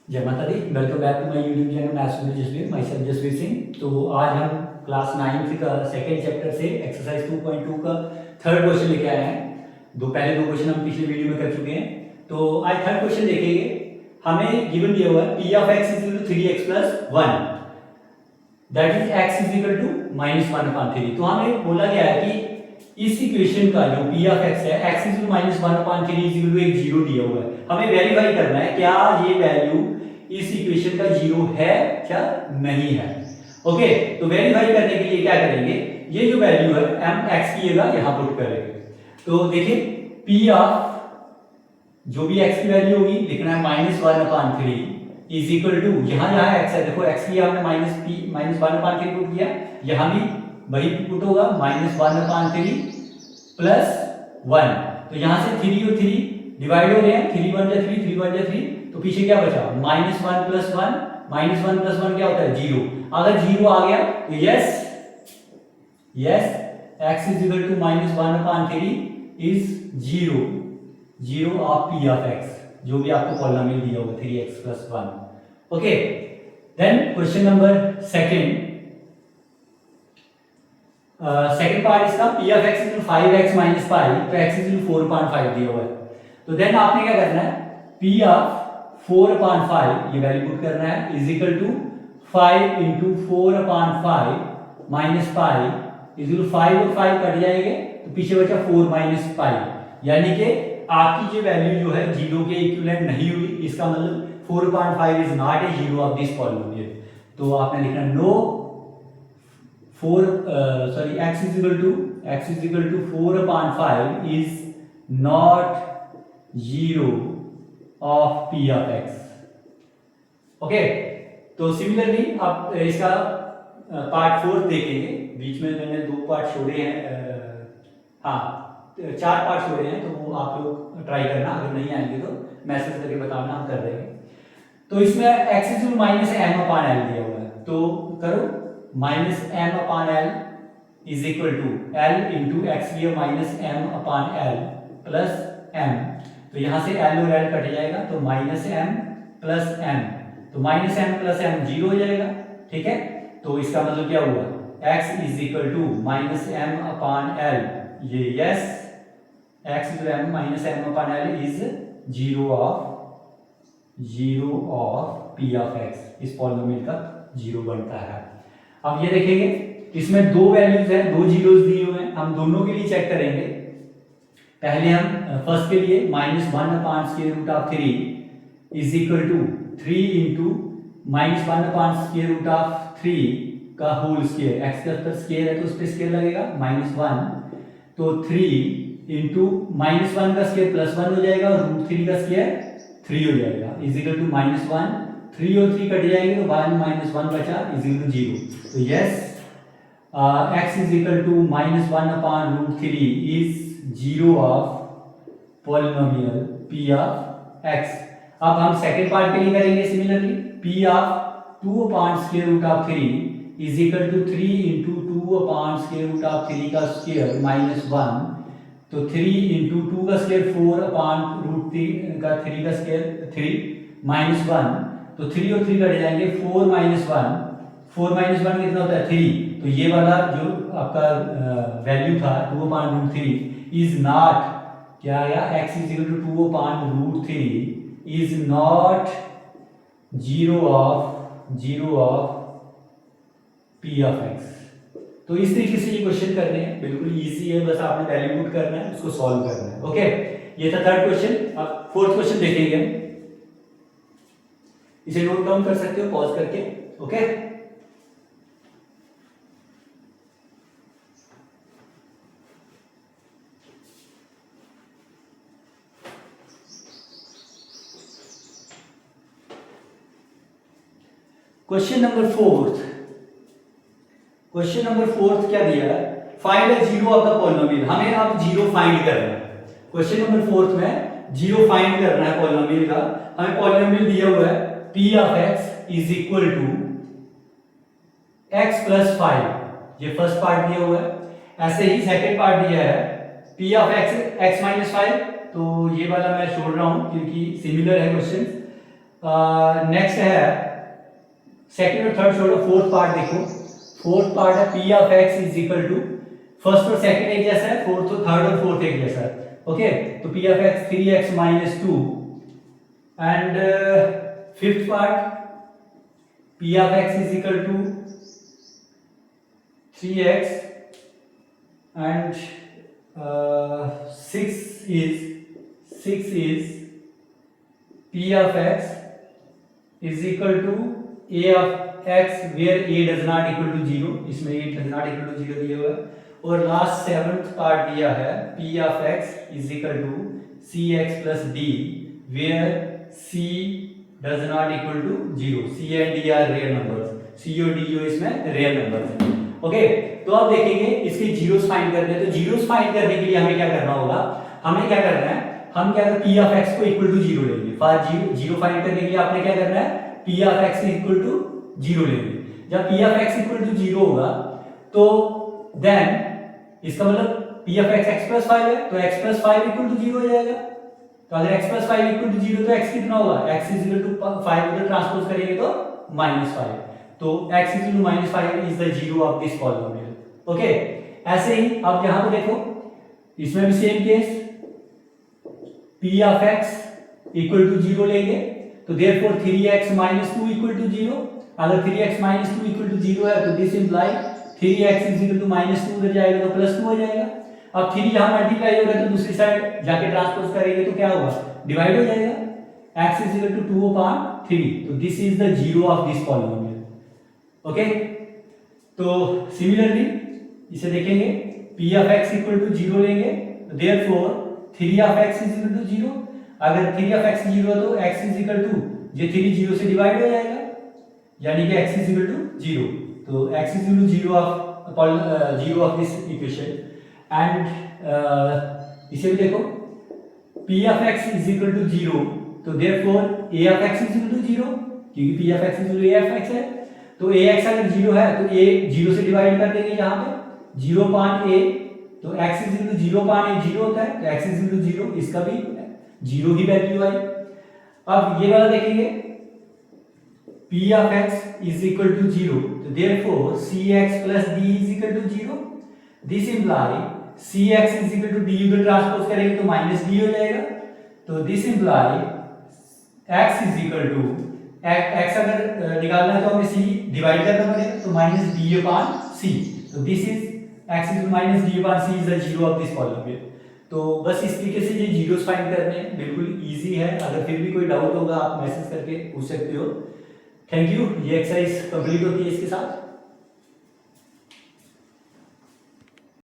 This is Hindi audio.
जय माता दी। Welcome back to my YouTube channel maths with Jasveer, myself Jasveer Singh. तो आज हम क्लास 9th का सेकंड चैप्टर से एक्सरसाइज 2.2 का थर्ड क्वेश्चन लेके आए हैं। पहले दो क्वेश्चन हम पिछले वीडियो में कर चुके हैं। तो आज थर्ड क्वेश्चन देखेंगे। हमें गिवन दिया हुआ है p of x is equal to 3x plus 1, that is x is equal to -1/3। तो हमें बोला गया है कि इस इक्वेशन का जो p of x है x is equal to -1/3 is equal to एक जीरो दिया हुआ है। हमें वेरीफाई करना है क्या ये वैल्यू इस इक्वेशन का जीरो है क्या नहीं है। ओके, तो वेरीफाई करने के लिए क्या करेंगे, ये जो वैल्यू है m x की जगह यहां पुट करेंगे। तो देखिए p ऑफ जो भी x की वैल्यू होगी लिखना है -1/3 इज इक्वल टू, यहां जहां x है देखो x की हमने -1/3 पुट किया, यहां भी वही पुट होगा -1/3 प्लस 1। तो यहां से 3 और 3 डिवाइड हो रहे हैं, 3 1 जा 3, 3 1 जा 3, तो पीछे क्या बचा -1 प्लस 1, -1 प्लस 1 क्या होता है 0। अगर 0 आ गया तो yes x is equal to -1/3 is 0 of p of x, जो भी आपको पॉलिनोमियल दिया होगा 3x plus 1। Okay, then question number second part इसका p of x is 5x minus pi, तो x इज 4.5 दिया हुआ है। तो देन आपने क्या करना है, p ऑफ 4/5 ये वैल्यू पुट करना है is equal to 5 into 4/5 minus pi is equal 5 और 5 कट जाएंगे, तो पीछे बचा 4 माइनस पाई, यानी कि आपकी जो वैल्यू जो है जीरो के इक्विवेलेंट नहीं हुई। इसका मतलब 4.5 is not a zero of this polynomial. तो आपने लिखना no x is equal to 4/5 is not zero of p of x। Okay, तो सिमिलरली अब इसका पार्ट 4 देखेंगे। बीच में मैंने 2 पार्ट छोड़े हैं, हाँ 4 पार्ट छोड़े हैं, तो वो आप लोग ट्राई करना, अगर नहीं आएंगे तो मैसेज करके बताना, हम कर देंगे। तो इसमें x इज -m/l दिया हुआ है, तो करो -m/l is equal to l into x दिया -m/l प्लस m। तो यहां से l और l कट जाएगा, तो -m प्लस m, तो -m प्लस m 0 हो जाएगा। ठीक है, तो इसका मतलब क्या हुआ, x is equal to -m/l, ये yes x is -m/l is 0 of p of x, इस पॉलिनोमियल का 0 बनता है। अब ये देखेंगे इसमें दो वैल्यूज हैं, दो जीरोस दिए हुए हैं, हम दोनों के लिए चेक करेंगे। पहले हम फर्स्ट के लिए -1/√3 इज इक्वल टू 3 इंटू -1/√3 का होल स्क्वायर, x का पर स्क्वायर है तो उस पर स्क्वायर लगेगा -1, तो 3 इंटू -1 का स्क्वायर प्लस 1 हो जाएगा और √3 का स्क्वायर 3 हो जाएगा इज इक्वल टू -1, 3 और 3 कट जाएंगे तो 1 -1 बचा इज इक्वल टू 0। तो yes x is equal to -1/√3 is 0 of polynomial p of x। अब हम सेकंड पार्ट के लिए करेंगे similarly, p of 2/√3 is equal to 3 into 2/√3 का स्क्वायर -1, तो 3 इंटू 2 का स्क्वायर 4/√3 का 3 का स्क्वायर 3 -1, तो 3 और 3 कट जाएंगे, 4 -1 कितना होता है 3। तो ये वाला जो आपका वैल्यू था 2/√3 इज नॉट क्या आया, x is equal to 2/√3 is not 0 of p of x। तो इस तरीके से ये क्वेश्चन करने हैं, बिल्कुल इजी है, बस आपने वैल्यू पुट करना है, उसको सॉल्व करना है। ओके, ये था थर्ड क्वेश्चन। अब फोर्थ क्वेश्चन देखेंगे, इसे नोट डाउन कर सकते हो पॉज करके। ओके, क्वेश्चन नंबर फोर्थ क्या दिया है, find a zero of the polynomial. हमें अब जीरो फाइंड करना है। क्वेश्चन नंबर फोर्थ में जीरो फाइंड करना है पॉलिनोमियल का। हमें पॉलिनोमियल दिया हुआ है p of x is equal to x plus 5, ये फर्स्ट पार्ट दिया हुआ है। ऐसे ही सेकंड पार्ट दिया है p ऑफ x माइनस 5, तो ये वाला मैं छोड़ रहा हूं क्योंकि सिमिलर है क्वेश्चन। नेक्स्ट है सेकंड और थर्ड छोड़ो, फोर्थ पार्ट देखो। फोर्थ पार्ट है p of x is equal to, first और सेकंड एक जैसा है, फोर्थ और थर्ड और फोर्थ एक जैसा है। ओके, तो p of x 3x minus 2 and fifth part p of x is equal to 3x and 6 is p of x is equal to a of x where a does not equal to 0, इसमें a does not equal to 0 दिया हुआ है। और लास्ट सेवंथ पार्ट दिया है p of x is equal to cx plus d where c does not equal to 0, c and d are real numbers, c और d जो इसमें रियल नंबर्स हैं। ओके, तो अब देखेंगे इसके जीरोस फाइंड करने हैं। तो जीरोस फाइंड करने के लिए हमें क्या करना होगा, हमें क्या करना है, हम क्या करें, p ऑफ x को इक्वल टू 0 लेंगे। फॉर जीरो फाइंड करने के लिए आपने क्या करना है, p of x equal to 0 लेंगे। जब p of x equal to 0 होगा तो देन इसका मतलब p of x x plus 5 है, तो x प्लस 5 इक्वल टू 0 हो जाएगा। तो अगर x प्लस 5 इक्वल टू 0 तो x कितना होगा, x इज इक्वल टू 5 को ट्रांसपोज करेंगे तो -5, तो x is equal to -5 is the zero of this polynomial. Okay, ऐसे ही अब यहां पे देखो, इसमें भी same case, p of x equal to 0 लेंगे, तो therefore 3x minus 2 equal to 0। अगर 3x माइनस 2 इक्वल टू 0 है तो this imply 3x is equal to -2 उधर जाएगा तो +2 हो जाएगा। अब 3 यहां मल्टीप्लाई होगा तो दूसरी साइड जाके ट्रांसपोज करेंगे तो क्या होगा, डिवाइड हो जाएगा, x इज इक्वल टू 2/3, तो this is the zero of this polynomial. Okay, तो सिमिलरली इसे देखेंगे, p of x equal to 0 लेंगे, तो therefore 3 of x is equal to 0। अगर 3 ऑफ x 0 है तो x इज इक्वल टू, ये 3 0 से डिवाइड हो जाएगा, यानी कि x इज इक्वल टू 0, तो x is equal to 0 of this equation. And इसे भी देखो, p of x is equal to 0, तो therefore a of x is equal to 0, क्योंकि p of x is equal to a of x है, तो ax अगर 0 है तो a 0 से डिवाइड कर देंगे, यहां पे 0.a, तो x is equal to 0.a 0 होता है, तो x इज इक्वल टू 0, इसका भी 0 ही वैल्यू आई। अब ये वाला देखेंगे, p of x is equal to 0, तो therefore cx plus d is equal to 0, this imply cx is equal to d को ट्रांसपोज करेंगे तो -d हो जाएगा, तो this imply x is equal to, x अगर निकालना है तो हमें c डिवाइड करना पड़ेगा, तो -d/c, तो this is x is -d/c is the zero of this polynomial. तो बस इस तरीके से ये जीरोस फाइंड करने हैं, बिल्कुल इजी है। अगर फिर भी कोई डाउट होगा आप मैसेज करके पूछ सकते हो। थैंक यू, ये एक्सरसाइज कंप्लीट होती है इसके साथ।